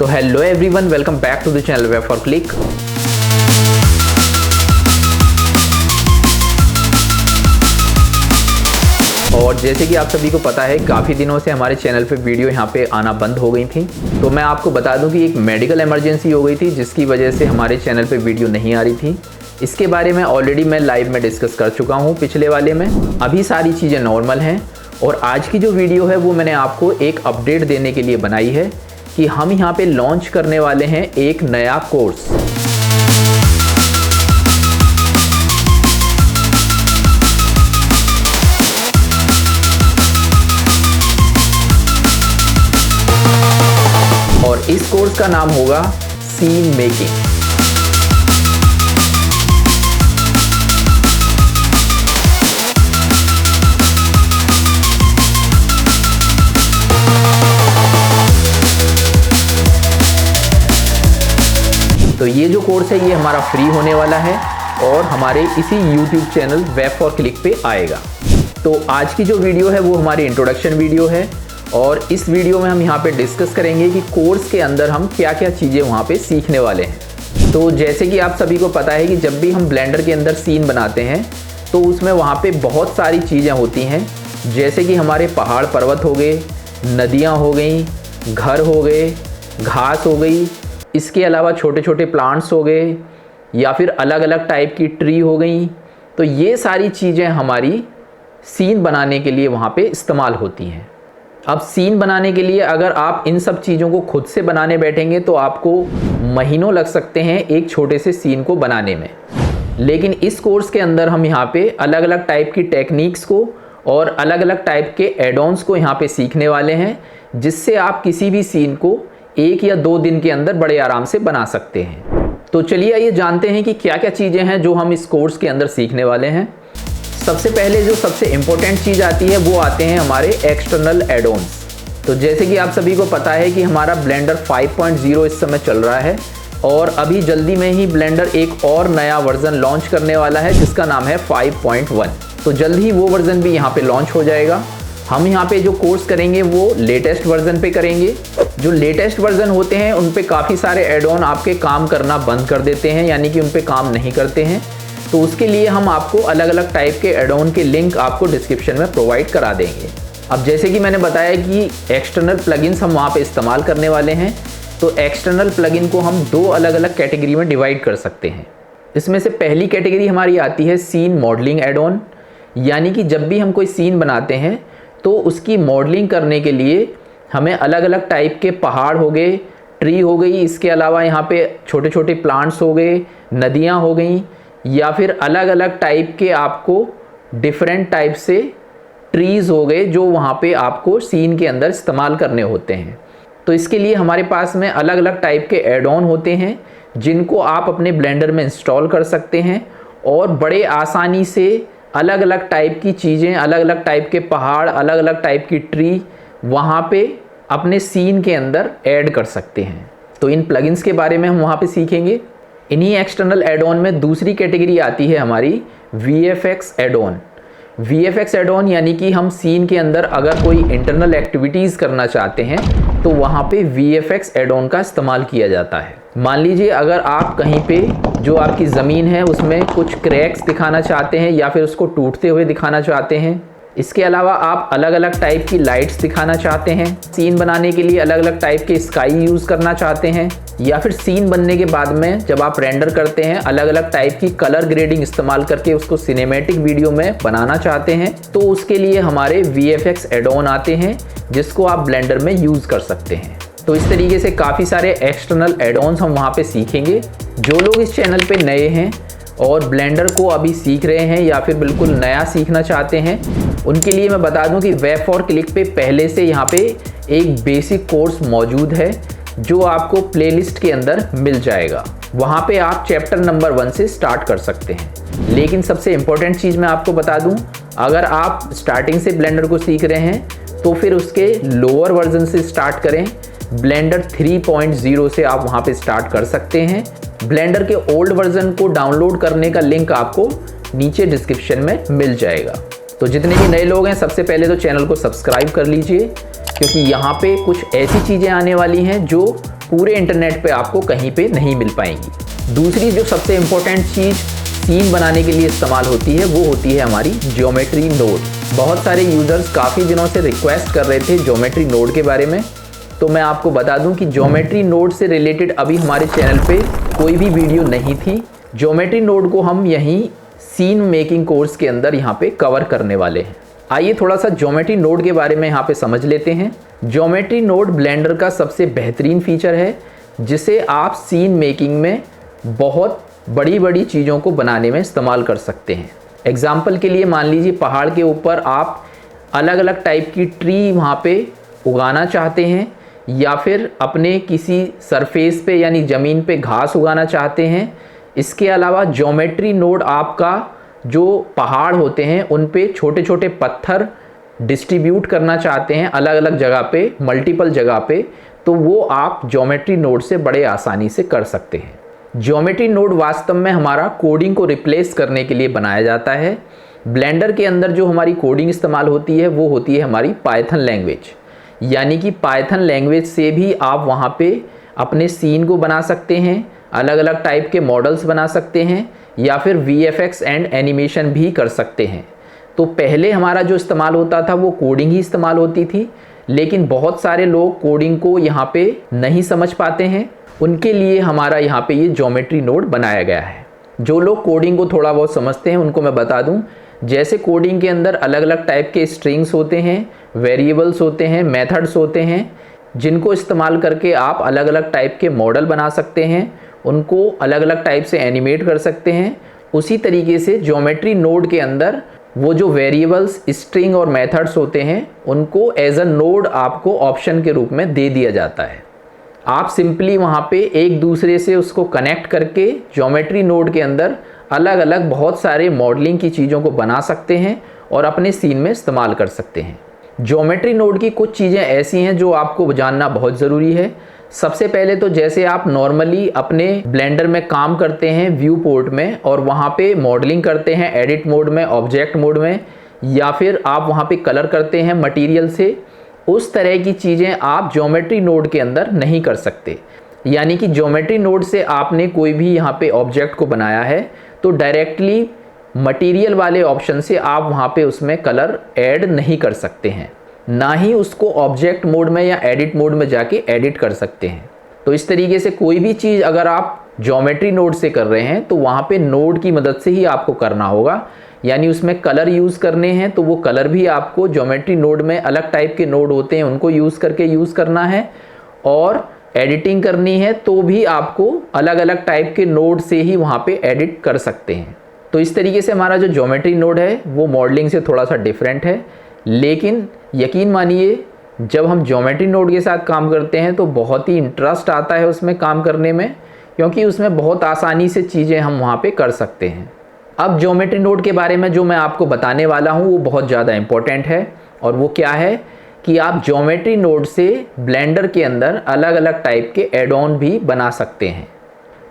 तो hello everyone, welcome back to the channel web for click. और जैसे कि आप सभी को पता है, काफ़ी दिनों से हमारे चैनल पे वीडियो यहाँ पे आना बंद हो गई थी। तो मैं आपको बता दूं कि एक मेडिकल इमरजेंसी हो गई थी, जिसकी वजह से हमारे चैनल पे वीडियो नहीं आ रही थी। इसके बारे में ऑलरेडी मैं लाइव में डिस्कस कर चुका हूँ पिछले वाले में। अभी सारी चीज़ें नॉर्मल हैं और आज की जो वीडियो है वो मैंने आपको एक अपडेट देने के लिए बनाई है कि हम यहाँ पे लॉन्च करने वाले हैं एक नया कोर्स। और इस कोर्स का नाम होगा सीन मेकिंग। तो ये जो कोर्स है ये हमारा फ्री होने वाला है और हमारे इसी YouTube channel web for click पे आएगा। तो आज की जो वीडियो है वो हमारी इंट्रोडक्शन वीडियो है और इस वीडियो में हम यहाँ पे डिस्कस करेंगे कि कोर्स के अंदर हम क्या क्या चीज़ें वहाँ पे सीखने वाले हैं। तो जैसे कि आप सभी को पता है कि जब भी हम ब्लेंडर के अंदर सीन बनाते हैं तो उसमें वहाँ पे बहुत सारी चीज़ें होती हैं, जैसे कि हमारे पहाड़ पर्वत हो गए, नदियाँ हो गई, घर हो गए, घास हो गई, इसके अलावा छोटे छोटे प्लांट्स हो गए या फिर अलग अलग टाइप की ट्री हो गई। तो ये सारी चीज़ें हमारी सीन बनाने के लिए वहाँ पे इस्तेमाल होती हैं। अब सीन बनाने के लिए अगर आप इन सब चीज़ों को खुद से बनाने बैठेंगे तो आपको महीनों लग सकते हैं एक छोटे से सीन को बनाने में। लेकिन इस कोर्स के अंदर हम यहाँ पे अलग अलग टाइप की टेक्निक्स को और अलग अलग टाइप के एड ऑन्स को यहाँ पे सीखने वाले हैं, जिससे आप किसी भी सीन को 1 या 2 दिन के अंदर बड़े आराम से बना सकते हैं। तो चलिए आइए जानते हैं कि क्या क्या चीज़ें हैं जो हम इस कोर्स के अंदर सीखने वाले हैं। सबसे पहले जो सबसे इम्पोर्टेंट चीज़ आती है वो आते हैं हमारे एक्सटर्नल एड ऑन्स। तो जैसे कि आप सभी को पता है कि हमारा ब्लेंडर 5.0 इस समय चल रहा है और अभी जल्दी में ही ब्लेंडर एक और नया वर्जन लॉन्च करने वाला है जिसका नाम है 5.1। तो जल्द ही वो वर्जन भी यहाँ पे लॉन्च हो जाएगा। हम यहाँ पे जो कोर्स करेंगे वो लेटेस्ट वर्जन पे करेंगे। जो लेटेस्ट वर्जन होते हैं उन पे काफ़ी सारे एड ऑन आपके काम करना बंद कर देते हैं, यानी कि उन पे काम नहीं करते हैं। तो उसके लिए हम आपको अलग अलग टाइप के एड ऑन के लिंक आपको डिस्क्रिप्शन में प्रोवाइड करा देंगे। अब जैसे कि मैंने बताया कि एक्सटर्नल प्लगइन्स हम वहाँ पे इस्तेमाल करने वाले हैं, तो एक्सटर्नल प्लगइन को हम 2 अलग अलग कैटेगरी में डिवाइड कर सकते हैं। इसमें से पहली कैटेगरी हमारी आती है सीन मॉडलिंग एड ऑन, यानी कि जब भी हम कोई सीन बनाते हैं तो उसकी मॉडलिंग करने के लिए हमें अलग अलग टाइप के पहाड़ हो गए, ट्री हो गई, इसके अलावा यहाँ पे छोटे छोटे प्लांट्स हो गए, नदियाँ हो गई, या फिर अलग अलग टाइप के आपको डिफरेंट टाइप से ट्रीज़ हो गए जो वहाँ पे आपको सीन के अंदर इस्तेमाल करने होते हैं। तो इसके लिए हमारे पास में अलग अलग टाइप के एड ऑन होते हैं जिनको आप अपने ब्लेंडर में इंस्टॉल कर सकते हैं और बड़े आसानी से अलग अलग टाइप की चीज़ें, अलग अलग टाइप के पहाड़, अलग अलग टाइप की ट्री वहाँ पे अपने सीन के अंदर ऐड कर सकते हैं। तो इन प्लगइन्स के बारे में हम वहाँ पे सीखेंगे। इन्हीं एक्सटर्नल एड ऑन में दूसरी कैटेगरी आती है हमारी VFX add on. VFX add on यानी कि हम सीन के अंदर अगर कोई इंटरनल एक्टिविटीज़ करना चाहते हैं तो वहाँ पे VFX एड ऑन का इस्तेमाल किया जाता है। मान लीजिए अगर आप कहीं पे जो आपकी ज़मीन है उसमें कुछ क्रैक्स दिखाना चाहते हैं या फिर उसको टूटते हुए दिखाना चाहते हैं। इसके अलावा आप अलग अलग टाइप की लाइट्स दिखाना चाहते हैं, सीन बनाने के लिए अलग अलग टाइप के स्काई यूज़ करना चाहते हैं, या फिर सीन बनने के बाद में जब आप रेंडर करते हैं अलग अलग टाइप की कलर ग्रेडिंग इस्तेमाल करके उसको सिनेमैटिक वीडियो में बनाना चाहते हैं, तो उसके लिए हमारे VFX एड ऑन आते हैं जिसको आप ब्लेंडर में यूज़ कर सकते हैं। तो इस तरीके से काफ़ी सारे एक्सटर्नल एड ऑन्स हम वहाँ पे सीखेंगे। जो लोग इस चैनल पे नए हैं और ब्लेंडर को अभी सीख रहे हैं या फिर बिल्कुल नया सीखना चाहते हैं, उनके लिए मैं बता दूं कि वेब फॉर क्लिक पे पहले से यहाँ पे एक बेसिक कोर्स मौजूद है जो आपको प्लेलिस्ट के अंदर मिल जाएगा। वहाँ पे आप चैप्टर नंबर 1 से स्टार्ट कर सकते हैं। लेकिन सबसे इम्पोर्टेंट चीज़ मैं आपको बता दूं, अगर आप स्टार्टिंग से ब्लेंडर को सीख रहे हैं तो फिर उसके लोअर वर्जन से स्टार्ट करें। ब्लेंडर 3.0 से आप वहाँ पे स्टार्ट कर सकते हैं। ब्लेंडर के ओल्ड वर्जन को डाउनलोड करने का लिंक आपको नीचे डिस्क्रिप्शन में मिल जाएगा। तो जितने भी नए लोग हैं सबसे पहले तो चैनल को सब्सक्राइब कर लीजिए, क्योंकि यहाँ पे कुछ ऐसी चीज़ें आने वाली हैं जो पूरे इंटरनेट पे आपको कहीं पे नहीं मिल पाएंगी। दूसरी जो सबसे इम्पोर्टेंट चीज़ सीन बनाने के लिए इस्तेमाल होती है वो होती है हमारी ज्योमेट्री नोड। बहुत सारे यूज़र्स काफ़ी दिनों से रिक्वेस्ट कर रहे थे ज्योमेट्री नोड के बारे में, तो मैं आपको बता दूं कि ज्योमेट्री नोड से रिलेटेड अभी हमारे चैनल पे कोई भी वीडियो नहीं थी। ज्योमेट्री नोड को हम यहीं सीन मेकिंग कोर्स के अंदर यहाँ पे कवर करने वाले हैं। आइए थोड़ा सा ज्योमेट्री नोड के बारे में यहाँ पे समझ लेते हैं। ज्योमेट्री नोड ब्लेंडर का सबसे बेहतरीन फीचर है जिसे आप सीन मेकिंग में बहुत बड़ी बड़ी चीज़ों को बनाने में इस्तेमाल कर सकते हैं। एग्जाम्पल के लिए मान लीजिए पहाड़ के ऊपर आप अलग अलग टाइप की ट्री वहाँ पे उगाना चाहते हैं, या फिर अपने किसी सरफेस पे यानी ज़मीन पे घास उगाना चाहते हैं। इसके अलावा ज्योमेट्री नोड आपका जो पहाड़ होते हैं उन पे छोटे छोटे पत्थर डिस्ट्रीब्यूट करना चाहते हैं अलग अलग जगह पे, मल्टीपल जगह पे, तो वो आप ज्योमेट्री नोड से बड़े आसानी से कर सकते हैं। ज्योमेट्री नोड वास्तव में हमारा कोडिंग को रिप्लेस करने के लिए बनाया जाता है। ब्लेंडर के अंदर जो हमारी कोडिंग इस्तेमाल होती है वो होती है हमारी पाइथन लैंग्वेज, यानी कि पाइथन लैंग्वेज से भी आप वहाँ पे अपने सीन को बना सकते हैं, अलग अलग टाइप के मॉडल्स बना सकते हैं, या फिर VFX एंड एनिमेशन भी कर सकते हैं। तो पहले हमारा जो इस्तेमाल होता था वो कोडिंग ही इस्तेमाल होती थी, लेकिन बहुत सारे लोग कोडिंग को यहाँ पे नहीं समझ पाते हैं, उनके लिए हमारा यहाँ पे ये ज्योमेट्री नोड बनाया गया है। जो लोग कोडिंग को थोड़ा बहुत समझते हैं उनको मैं बता दूं, जैसे कोडिंग के अंदर अलग अलग टाइप के स्ट्रिंग्स होते हैं, वेरिएबल्स होते हैं, मेथड्स होते हैं, जिनको इस्तेमाल करके आप अलग अलग टाइप के मॉडल बना सकते हैं, उनको अलग अलग टाइप से एनिमेट कर सकते हैं। उसी तरीके से ज्योमेट्री नोड के अंदर वो जो वेरिएबल्स, स्ट्रिंग और मेथड्स होते हैं उनको एज अ नोड आपको ऑप्शन के रूप में दे दिया जाता है। आप सिंपली वहाँ पे एक दूसरे से उसको कनेक्ट करके ज्योमेट्री नोड के अंदर अलग अलग बहुत सारे मॉडलिंग की चीज़ों को बना सकते हैं और अपने सीन में इस्तेमाल कर सकते हैं। ज्योमेट्री नोड की कुछ चीज़ें ऐसी हैं जो आपको जानना बहुत ज़रूरी है। सबसे पहले तो जैसे आप नॉर्मली अपने ब्लेंडर में काम करते हैं व्यू पोर्ट में और वहाँ पे मॉडलिंग करते हैं एडिट मोड में, ऑब्जेक्ट मोड में, या फिर आप वहाँ पे कलर करते हैं मटेरियल से, उस तरह की चीज़ें आप ज्योमेट्री नोड के अंदर नहीं कर सकते। यानी कि ज्योमेट्री नोड से आपने कोई भी यहाँ पे ऑब्जेक्ट को बनाया है तो डायरेक्टली मटेरियल वाले ऑप्शन से आप वहाँ पे उसमें कलर ऐड नहीं कर सकते हैं, ना ही उसको ऑब्जेक्ट मोड में या एडिट मोड में जाके एडिट कर सकते हैं। तो इस तरीके से कोई भी चीज़ अगर आप ज्योमेट्री नोड से कर रहे हैं तो वहाँ पे नोड की मदद से ही आपको करना होगा। यानी उसमें कलर यूज़ करने हैं तो वो कलर भी आपको ज्योमेट्री नोड में अलग टाइप के नोड होते हैं उनको यूज़ करके यूज़ करना है, और एडिटिंग करनी है तो भी आपको अलग अलग टाइप के नोड से ही वहाँ पे एडिट कर सकते हैं। तो इस तरीके से हमारा जो ज्योमेट्री नोड है वो मॉडलिंग से थोड़ा सा डिफरेंट है, लेकिन यकीन मानिए जब हम ज्योमेट्री नोड के साथ काम करते हैं तो बहुत ही इंटरेस्ट आता है उसमें काम करने में, क्योंकि उसमें बहुत आसानी से चीज़ें हम वहाँ पे कर सकते हैं। अब ज्योमेट्री नोड के बारे में जो मैं आपको बताने वाला हूँ वो बहुत ज़्यादा इम्पोर्टेंट है, और वो क्या है कि आप ज्योमेट्री नोड से ब्लेंडर के अंदर अलग अलग टाइप के एड ऑन भी बना सकते हैं।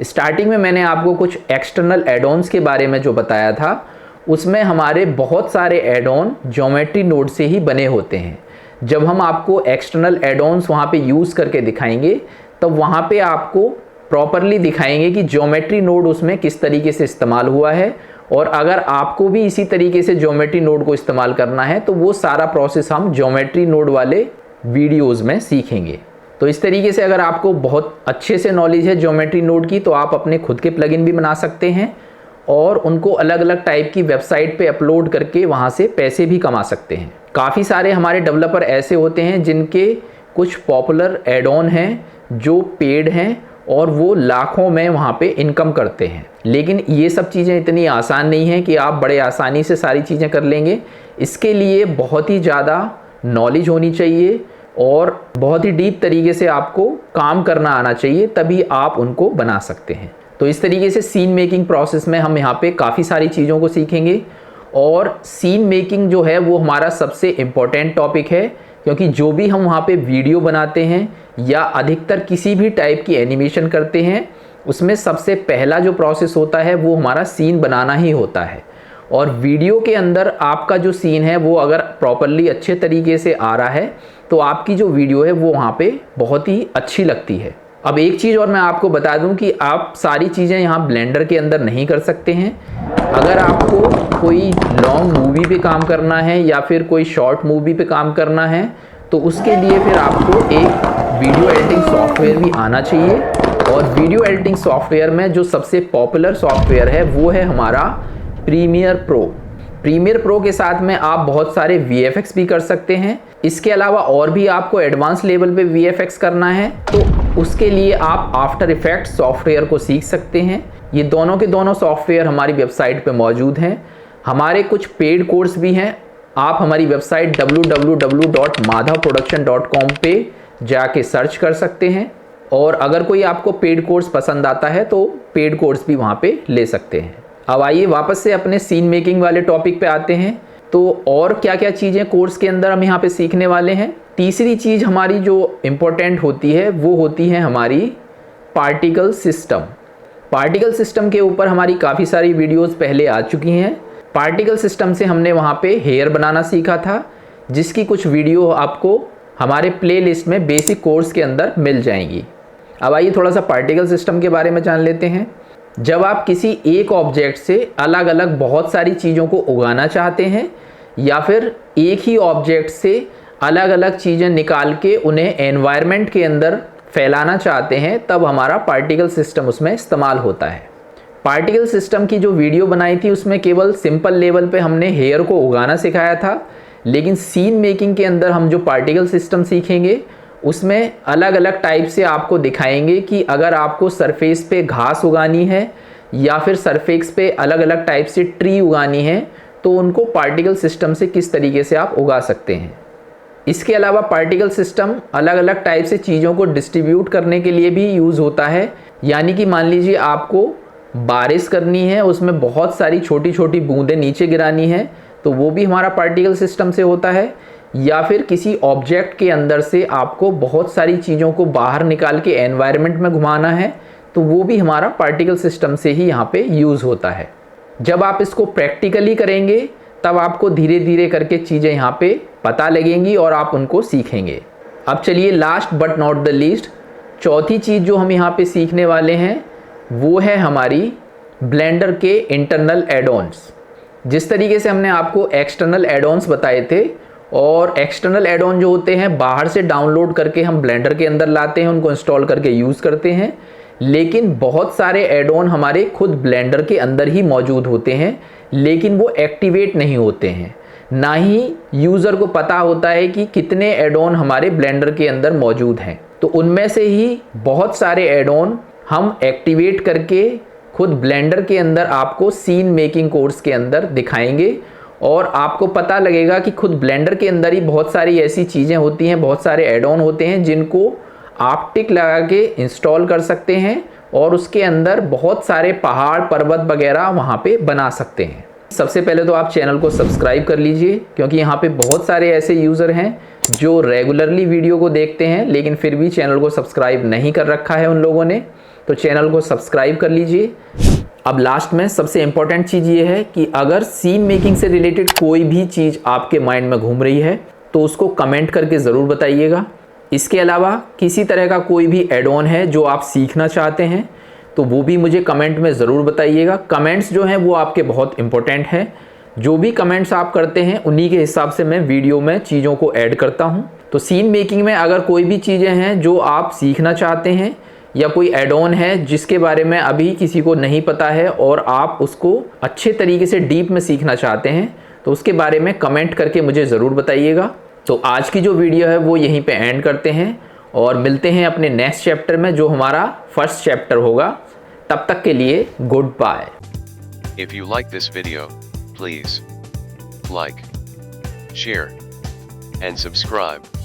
स्टार्टिंग में मैंने आपको कुछ एक्सटर्नल एड ऑन्स के बारे में जो बताया था उसमें हमारे बहुत सारे एड ऑन ज्योमेट्री नोड से ही बने होते हैं। जब हम आपको एक्सटर्नल एड ऑन्स वहाँ पे यूज़ करके दिखाएंगे तब वहाँ पे आपको प्रॉपरली दिखाएंगे कि ज्योमेट्री नोड उसमें किस तरीके से इस्तेमाल हुआ है, और अगर आपको भी इसी तरीके से ज्योमेट्री नोड को इस्तेमाल करना है तो वो सारा प्रोसेस हम ज्योमेट्री नोड वाले वीडियोज़ में सीखेंगे। तो इस तरीके से अगर आपको बहुत अच्छे से नॉलेज है ज्योमेट्री नोड की तो आप अपने खुद के प्लगइन भी बना सकते हैं और उनको अलग अलग टाइप की वेबसाइट पे अपलोड करके वहाँ से पैसे भी कमा सकते हैं। काफ़ी सारे हमारे डेवलपर ऐसे होते हैं जिनके कुछ पॉपुलर एड ऑन हैं जो पेड हैं और वो लाखों में वहाँ पे इनकम करते हैं। लेकिन ये सब चीज़ें इतनी आसान नहीं है कि आप बड़े आसानी से सारी चीज़ें कर लेंगे। इसके लिए बहुत ही ज़्यादा नॉलेज होनी चाहिए और बहुत ही डीप तरीके से आपको काम करना आना चाहिए, तभी आप उनको बना सकते हैं। तो इस तरीके से सीन मेकिंग प्रोसेस में हम यहाँ पे काफ़ी सारी चीज़ों को सीखेंगे, और सीन मेकिंग जो है वो हमारा सबसे इम्पोर्टेंट टॉपिक है, क्योंकि जो भी हम वहाँ पे वीडियो बनाते हैं या अधिकतर किसी भी टाइप की एनिमेशन करते हैं उसमें सबसे पहला जो प्रोसेस होता है वो हमारा सीन बनाना ही होता है। और वीडियो के अंदर आपका जो सीन है वो अगर प्रॉपरली अच्छे तरीके से आ रहा है तो आपकी जो वीडियो है वो वहाँ पे बहुत ही अच्छी लगती है। अब एक चीज़ और मैं आपको बता दूं कि आप सारी चीज़ें यहाँ ब्लेंडर के अंदर नहीं कर सकते हैं। अगर आपको कोई लॉन्ग मूवी पे काम करना है या फिर कोई शॉर्ट मूवी पे काम करना है तो उसके लिए फिर आपको एक वीडियो एडिटिंग सॉफ्टवेयर भी आना चाहिए। और वीडियो एडिटिंग सॉफ्टवेयर में जो सबसे पॉपुलर सॉफ्टवेयर है वो है हमारा प्रीमियर प्रो। प्रीमियर प्रो के साथ में आप बहुत सारे VFX भी कर सकते हैं। इसके अलावा और भी आपको एडवांस लेवल पे VFX करना है तो उसके लिए आप आफ्टर इफेक्ट्स सॉफ्टवेयर को सीख सकते हैं। ये दोनों के दोनों सॉफ्टवेयर हमारी वेबसाइट पे मौजूद हैं। हमारे कुछ पेड कोर्स भी हैं। आप हमारी वेबसाइट www.madhavproduction.com पे जाके सर्च कर सकते हैं और अगर कोई आपको पेड कोर्स पसंद आता है तो पेड कोर्स भी वहाँ पे ले सकते हैं। अब आइए वापस से अपने सीन मेकिंग वाले टॉपिक पे आते हैं। तो और क्या क्या चीज़ें कोर्स के अंदर हम यहाँ पे सीखने वाले हैं। तीसरी चीज़ हमारी जो इम्पोर्टेंट होती है वो होती है हमारी पार्टिकल सिस्टम। पार्टिकल सिस्टम के ऊपर हमारी काफ़ी सारी वीडियोस पहले आ चुकी हैं। पार्टिकल सिस्टम से हमने वहाँ पे हेयर बनाना सीखा था, जिसकी कुछ वीडियो आपको हमारे प्लेलिस्ट में बेसिक कोर्स के अंदर मिल जाएंगी। अब आइए थोड़ा सा पार्टिकल सिस्टम के बारे में जान लेते हैं। जब आप किसी एक ऑब्जेक्ट से अलग अलग बहुत सारी चीज़ों को उगाना चाहते हैं या फिर एक ही ऑब्जेक्ट से अलग अलग चीज़ें निकाल के उन्हें एनवायरनमेंट के अंदर फैलाना चाहते हैं तब हमारा पार्टिकल सिस्टम उसमें इस्तेमाल होता है। पार्टिकल सिस्टम की जो वीडियो बनाई थी उसमें केवल सिंपल लेवल पे हमने हेयर को उगाना सिखाया था, लेकिन सीन मेकिंग के अंदर हम जो पार्टिकल सिस्टम सीखेंगे उसमें अलग अलग टाइप से आपको दिखाएंगे कि अगर आपको सरफेस पे घास उगानी है या फिर सरफेस पे अलग अलग टाइप से ट्री उगानी है तो उनको पार्टिकल सिस्टम से किस तरीके से आप उगा सकते हैं। इसके अलावा पार्टिकल सिस्टम अलग अलग टाइप से चीज़ों को डिस्ट्रीब्यूट करने के लिए भी यूज़ होता है। यानी कि मान लीजिए आपको बारिश करनी है, उसमें बहुत सारी छोटी छोटी बूंदें नीचे गिरानी है तो वो भी हमारा पार्टिकल सिस्टम से होता है। या फिर किसी ऑब्जेक्ट के अंदर से आपको बहुत सारी चीज़ों को बाहर निकाल के एनवायरनमेंट में घुमाना है तो वो भी हमारा पार्टिकल सिस्टम से ही यहाँ पे यूज़ होता है। जब आप इसको प्रैक्टिकली करेंगे तब आपको धीरे धीरे करके चीज़ें यहाँ पे पता लगेंगी और आप उनको सीखेंगे। अब चलिए last but not the least चौथी चीज़ जो हम यहाँ पे सीखने वाले हैं वो है हमारी ब्लेंडर के इंटरनल एड-ऑन्स। जिस तरीके से हमने आपको एक्सटर्नल एड-ऑन्स बताए थे और एक्सटर्नल एड-ऑन जो होते हैं बाहर से डाउनलोड करके हम ब्लेंडर के अंदर लाते हैं, उनको इंस्टॉल करके यूज़ करते हैं, लेकिन बहुत सारे एड-ऑन हमारे खुद ब्लेंडर के अंदर ही मौजूद होते हैं लेकिन वो एक्टिवेट नहीं होते हैं। ना ही यूज़र को पता होता है कि कितने एड-ऑन हमारे ब्लेंडर के अंदर मौजूद हैं। तो उनमें से ही बहुत सारे एड-ऑन हम एक्टिवेट करके खुद ब्लेंडर के अंदर आपको सीन मेकिंग कोर्स के अंदर दिखाएंगे और आपको पता लगेगा कि खुद ब्लेंडर के अंदर ही बहुत सारी ऐसी चीज़ें होती हैं, बहुत सारे एड-ऑन होते हैं जिनको आप टिक लगा के इंस्टॉल कर सकते हैं और उसके अंदर बहुत सारे पहाड़ पर्वत वगैरह वहाँ पे बना सकते हैं। सबसे पहले तो आप चैनल को सब्सक्राइब कर लीजिए क्योंकि यहाँ पे बहुत सारे ऐसे यूज़र हैं जो रेगुलरली वीडियो को देखते हैं लेकिन फिर भी चैनल को सब्सक्राइब नहीं कर रखा है उन लोगों ने, तो चैनल को सब्सक्राइब कर लीजिए। अब लास्ट में सबसे इम्पॉर्टेंट चीज़ ये है कि अगर सीन मेकिंग से रिलेटेड कोई भी चीज़ आपके माइंड में घूम रही है तो उसको कमेंट करके ज़रूर बताइएगा। इसके अलावा किसी तरह का कोई भी एड-ऑन है जो आप सीखना चाहते हैं तो वो भी मुझे कमेंट में ज़रूर बताइएगा। कमेंट्स जो हैं वो आपके बहुत इम्पोर्टेंट हैं। जो भी कमेंट्स आप करते हैं उन्हीं के हिसाब से मैं वीडियो में चीज़ों को ऐड करता हूँ। तो सीन मेकिंग में अगर कोई भी चीज़ें हैं जो आप सीखना चाहते हैं या कोई एड-ऑन है जिसके बारे में अभी किसी को नहीं पता है और आप उसको अच्छे तरीके से डीप में सीखना चाहते हैं तो उसके बारे में कमेंट करके मुझे ज़रूर बताइएगा। तो आज की जो वीडियो है वो यहीं पे एंड करते हैं और मिलते हैं अपने नेक्स्ट चैप्टर में जो हमारा फर्स्ट चैप्टर होगा। तब तक के लिए good bye. If you like this video, please like, share, and subscribe.